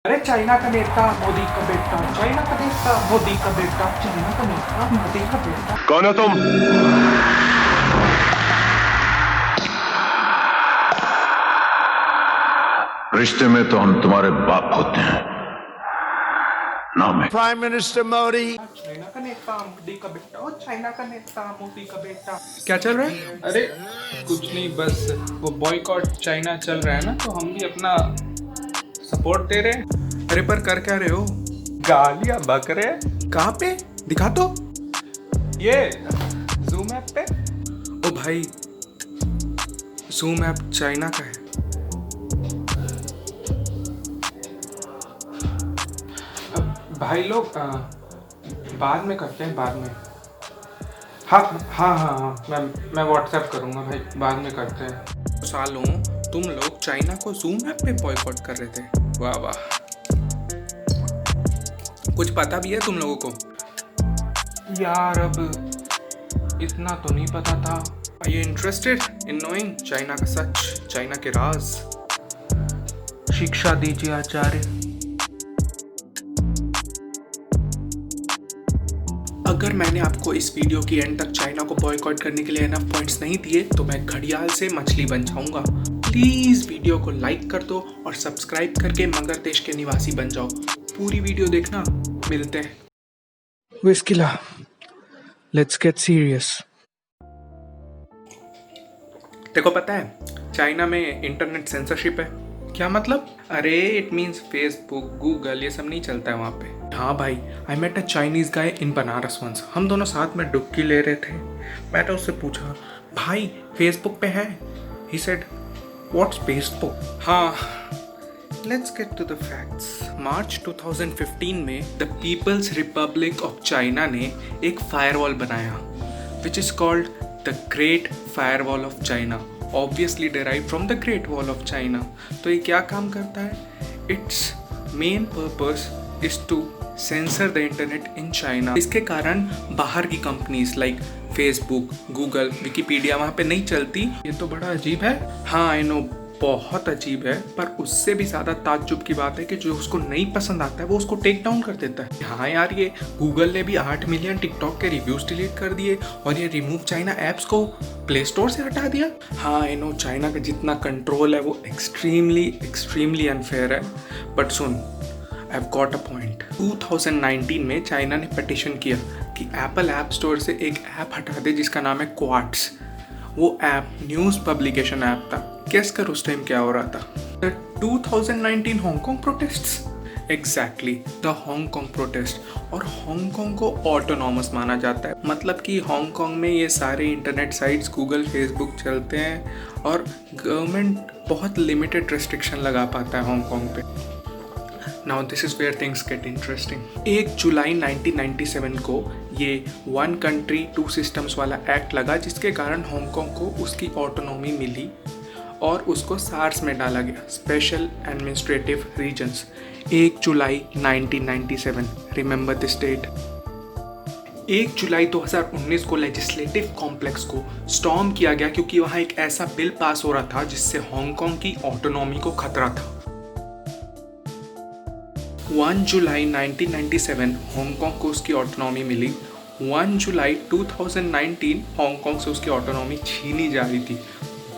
अरे चाइना का नेता मोदी का बेटा, चाइना का नेता मोदी का बेटा, चाइना का नेता मोदी का बेटा। कौन हो तुम? रिश्ते में तो हम तुम्हारे बाप होते हैं, नाम है Prime Minister Modi. चाइना का नेता मोदी का बेटा, ओ चाइना का नेता मोदी का बेटा। क्या चल रहा है? अरे कुछ नहीं, बस वो बॉयकॉट चाइना चल रहा है ना, तो हम भी अपना सपोर्ट दे रहे हैं। अरे पर कर क्या रहे हो? गालियां बक रहे हैं। कहाँ पे? दिखा तो। ये जूम ऐप पे। ओ भाई, जूम ऐप चाइना का है। भाई लोग बाद में करते हैं, बाद में। हाँ हाँ हाँ हाँ, मैं व्हाट्सएप करूँगा भाई, बाद में करते हैं। सालों तुम लोग चाइना को जूम ऐप पे बॉयकॉट कर रहे थे। वाह वाह, कुछ पता भी है तुम लोगों को? यार अब इतना तो नहीं पता था। Are you interested in knowing China का सच, चाइना के राज? शिक्षा दीजिए आचार्य। अगर मैंने आपको इस वीडियो की एंड तक चाइना को बॉयकॉट करने के लिए एनफ पॉइंट्स नहीं दिए तो मैं घड़ियाल से मछली बन जाऊंगा। प्लीज वीडियो को लाइक कर दो और सब्सक्राइब करके मगर देश के निवासी बन जाओ। पूरी वीडियो देखना। मिलते हैं। विस्किला, लेट्स गेट सीरियस। देखो पता है चाइना में इंटरनेट सेंसरशिप है। क्या मतलब? अरे इट मीन्स फेसबुक, गूगल ये सब नहीं चलता है वहाँ पे। हाँ भाई, I met a Chinese guy in Banaras once. हम दोनों साथ में डुबकी ले रहे थे। मैंने उससे पूछा, भाई फेसबुक पे है? He said, what's Facebook? हाँ, let's get to the facts. March 2015 में the People's Republic of China ने एक फायरवॉल बनाया which is called the Great Firewall of China, obviously derive from the Great Wall of China. तो ये क्या काम करता है? It's main purpose is to censor the internet in China. इसके कारण बाहर की companies like Facebook, Google, Wikipedia वहाँ पे नहीं चलती। ये तो बड़ा अजीब है। हाँ आई नो, बहुत अजीब है, पर उससे भी ज़्यादा ताज्जुब की बात है कि जो उसको नहीं पसंद आता है वो उसको टेक डाउन कर देता है। हाँ यार, ये गूगल ने भी 8 मिलियन टिकटॉक के रिव्यूज डिलीट कर दिए और ये रिमूव चाइना ऐप्स को प्ले स्टोर से हटा दिया। हाँ आई नो, चाइना का जितना कंट्रोल है वो एक्सट्रीमली अनफेयर है। But soon, I have got a point. 2019 में चाइना ने पिटीशन किया कि एप्पल ऐप स्टोर से एक ऐप हटा दे जिसका नाम है क्वार्ट्स। वो ऐप न्यूज़ पब्लिकेशन ऐप था। गेस कर उस टाइम क्या हो रहा था? 2019 Hong Kong protests. Exactly, the Hong Kong protest. और हांगकांग को ऑटोनॉमस माना जाता है, मतलब कि हांगकांग में ये सारे इंटरनेट साइट्स, गूगल, फेसबुक चलते हैं और गवर्नमेंट बहुत लिमिटेड रेस्ट्रिक्शन लगा पाता है हांगकांग पे। Now this is where things get interesting. 1 जुलाई 1997 को ये 1 कंट्री 2 सिस्टम्स वाला एक्ट लगा, जिसके कारण हांगकांग को उसकी ऑटोनॉमी मिली और उसको सार्स में डाला गया, स्पेशल एडमिनिस्ट्रेटिव रीजन्स। 1 जुलाई 1997, रिमेंबर दिस डेट। 1 जुलाई 2019 को लेजिस्लेटिव कॉम्प्लेक्स को स्टॉर्म किया गया क्योंकि वहाँ एक ऐसा बिल पास हो रहा था जिससे हांगकांग की ऑटोनॉमी को खतरा था। 1 जुलाई 1997 हांगकांग को उसकी ऑटोनॉमी मिली। 1 जुलाई 2019 हांगकांग से उसकी ऑटोनॉमी छीनी जा रही थी।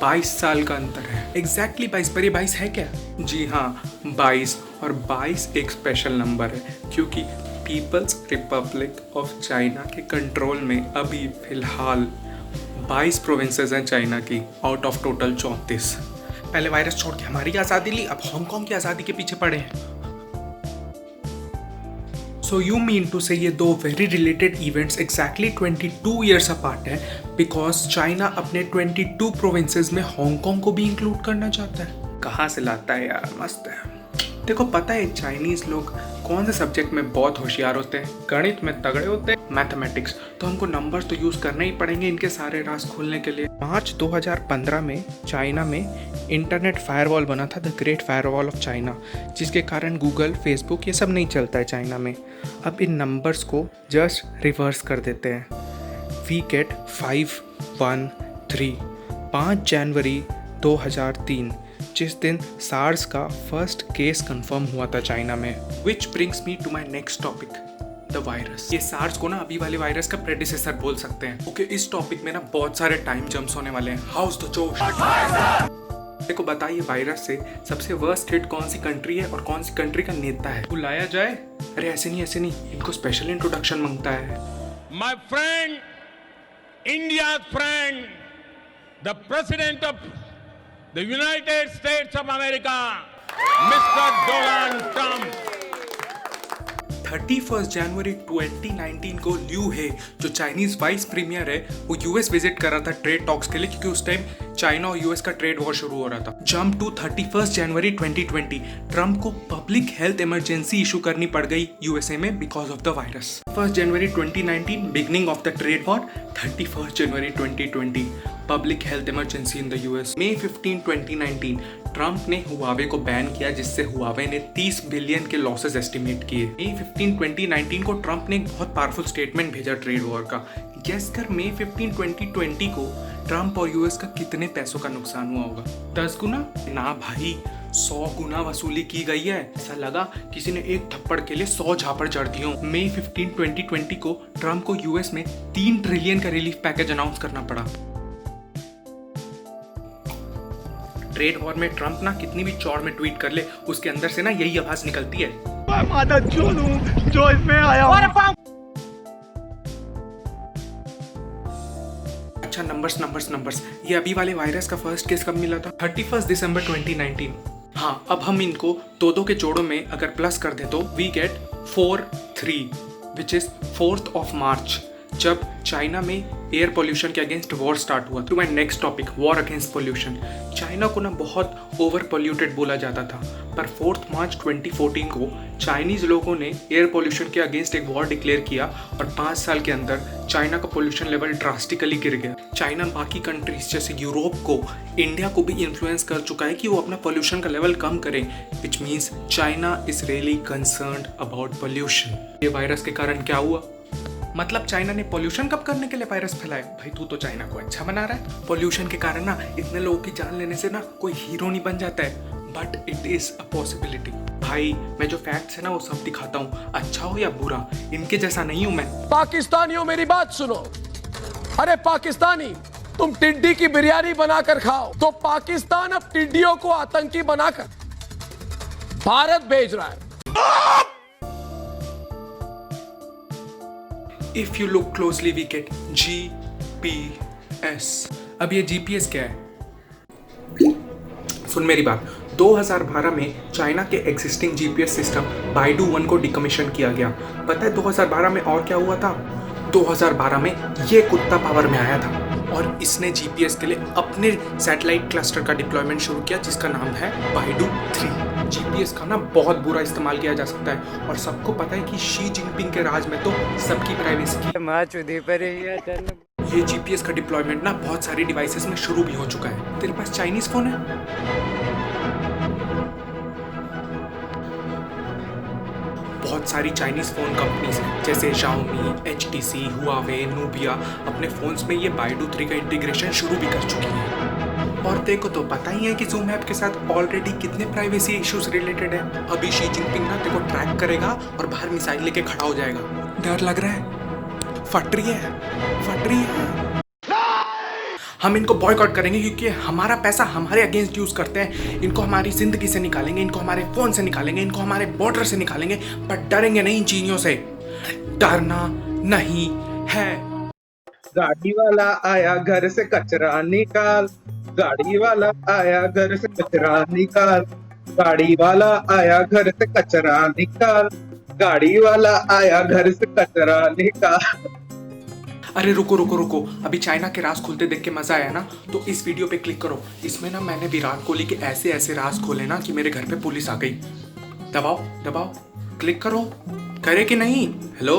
22 साल का अंतर है। एग्जैक्टली 22, पर ये 22 है क्या? जी हाँ, 22। और 22 एक स्पेशल नंबर है क्योंकि पीपल्स रिपब्लिक ऑफ चाइना के कंट्रोल में अभी फिलहाल 22 प्रोविंसेस हैं चाइना की, आउट ऑफ टोटल 34। पहले वायरस छोड़ के हमारी आज़ादी ली, अब हांगकांग की आज़ादी के पीछे पड़े हैं। So you mean to say ये दो very related events exactly 22 years apart है because China अपने 22 provinces में हांगकांग को भी इंक्लूड करना चाहता है। कहाँ से लाता है यार, मस्त है। देखो पता है चाइनीज लोग कौन से सब्जेक्ट में बहुत होशियार होते हैं? गणित में तगड़े होते हैं, मैथमेटिक्स। तो हमको नंबर्स तो यूज़ करने ही पड़ेंगे इनके सारे राज खोलने के लिए। मार्च 2015 में चाइना में इंटरनेट फायरवॉल बना था, the Great Firewall of China, जिसके कारण गूगल, फेसबुक ये सब नहीं चलता है चाइना में। अब इन नंबर्स को जस्ट रिवर्स कर देते हैं। We get 513। 5 जनवरी 2003 जिस दिन सार्स का फर्स्ट केस कंफर्म हुआ था चाइना में। Which brings me to my next topic, the virus. ये सार्स को ना अभी वाले वायरस का प्रेडिसेसर बोल सकते हैं। ओके, इस टॉपिक में ना बहुत सारे टाइम जंप्स होने वाले हैं। हाउस द जोश। देखो बताइए, वायरस से सबसे वर्स्ट हिट कौन सी कंट्री है और कौन सी कंट्री का नेता है? बुलाया जाए? अरे ऐसे नहीं, इनको स्पेशल इंट्रोडक्शन मांगता है। My friend, India's friend, the President of the United States of America, Mr. Donald Trump. 31 जनवरी 2019 को ल्यू हे, जो चाइनीज वाइस प्रीमियर है, वो यूएस विजिट कर रहा था ट्रेड टॉक्स के लिए, क्योंकि उस टाइम चाइना और यूएस का ट्रेड वॉर शुरू हो रहा था। जंप टू 31 जनवरी 2020, ट्रम्प को पब्लिक हेल्थ इमरजेंसी इशू करनी पड़ गई यूएसए में because of the virus. 1 January 2019, beginning of the trade war. 31 January 2020, public health emergency in the US. May 15, 2019, Trump ने हुआवे को बैन किया, जिससे हुआवे ने 30 बिलियन के लॉसेस एस्टिमेट किए। May 15, 2019 को ट्रम्प ने एक बहुत पावरफुल स्टेटमेंट भेजा ट्रेड वॉर का। गेस कर May 15, 2020 को ट्रम्प और यूएस का कितने पैसों का नुकसान हुआ होगा? 10 गुना? ना भाई, 100 गुना वसूली की गई है। ऐसा लगा किसी ने एक थप्पड़ के लिए 100 झापड़ चढ़ दिए। May 15, 2020 को ट्रम्प को यूएस में 3 ट्रिलियन का रिलीफ पैकेज अनाउंस करना पड़ा। ट्रेड वॉर में ट्रम्प ना कितनी भी चौड़ में ट्वीट कर ले, उसके अंदर से ना यही आवाज निकलती है, जो इसमें आया। अच्छा, नंबर्स। ये अभी वाले वायरस का फर्स्ट केस कब मिला था? 31 दिसंबर 2019। हाँ, अब हम इनको दो के जोड़ों में अगर प्लस कर दे तो we get 4-3, which is 4th of March, जब चाइना में एयर पोल्यूशन के अगेंस्ट वॉर स्टार्ट हुआ। To my next topic, war against pollution. China को ना बहुत ओवर पोल्यूटेड बोला जाता था, पर 4 मार्च 2014 को चाइनीज लोगों ने एयर पोल्यूशन के अगेंस्ट एक वॉर डिक्लेयर किया और 5 साल के अंदर चाइना का पोल्यूशन लेवल ड्रास्टिकली गिर गया। चाइना बाकी कंट्रीज जैसे यूरोप को, इंडिया को भी इन्फ्लुएंस कर चुका है कि वो अपना पोल्यूशन का लेवल कम करें, which means China is really concerned about pollution. ये वायरस के कारण क्या हुआ? मतलब चाइना ने पोल्यूशन कब करने के लिए वायरस फैलाया? भाई तू तो चाइना को अच्छा बना रहा है। पोल्यूशन के कारण ना इतने लोगों की जान लेने से ना कोई हीरो नहीं बन जाता है, but it is a possibility. भाई मैं जो फैक्ट्स है ना वो सब दिखाता हूँ, अच्छा हो या बुरा, इनके जैसा नहीं हूँ मैं। पाकिस्तानियों मेरी बात सुनो। अरे पाकिस्तानी, तुम टिड्डी की बिरयानी बनाकर खाओ, तो पाकिस्तान अब टिड्डियों को आतंकी बनाकर भारत भेज रहा है। If you look closely we get GPS। अब ये GPS क्या है? सुन मेरी बात, 2012 में चाइना के एग्जिस्टिंग GPS सिस्टम बाइडू 1 को डिकमीशन किया गया। पता है 2012 में और क्या हुआ था? 2012 में ये कुत्ता पावर में आया था और इसने GPS के लिए अपने सैटेलाइट क्लस्टर का डिप्लॉयमेंट शुरू किया, जिसका नाम है बाइडू 3। GPS का ना बहुत बुरा इस्तेमाल किया जा सकता है और सबको पता है कि शी जिनपिंग के राज में तो सबकी प्राइवेसी की। ये GPS का डिप्लॉयमेंट ना बहुत सारी डिवाइसेस में शुरू भी हो चुका है। तेरे पास चाइनीज फोन है? बहुत सारी चाइनीज फोन कंपनीज जैसे Xiaomi, HTC, Huawei, Nubia अपने फोन्स में ये बाइडू 3 का इंटीग्रेशन शुरू भी कर चुकी है। और तेरे को तो पता ही है कि Zoom ऐप के साथ ऑलरेडी कितने प्राइवेसी इश्यूज रिलेटेड है। अभी शी जिनपिंग ना तेरे को ट्रैक करेगा और बाहर मिसाइल लेके खड़ा हो जाएगा। डर लग रहा है? फट रही है। हम इनको बॉयकॉट करेंगे क्योंकि हमारा पैसा हमारे अगेंस्ट यूज करते हैं। इनको हमारी जिंदगी से निकालेंगे, इनको हमारे फोन से निकालेंगे, इनको हमारे बॉर्डर से निकालेंगे, पर डरेंगे नहीं इन चीनियों से। डरना नहीं है। गाड़ी वाला आया घर से कचरा निकाल, गाड़ी वाला आया घर से कचरा निकाल, गाड़ी वाला आया घर से कचरा निकाल, गाड़ी वाला आया घर से कचरा निकाल। अरे रुको, अभी चाइना के राज खुलते देख के मजा आया ना, तो इस वीडियो पे क्लिक करो। इसमें ना मैंने विराट कोहली के ऐसे राज खोले ना कि मेरे घर पे पुलिस आ गई। दबाओ, क्लिक करो। करे कि नहीं? हेलो।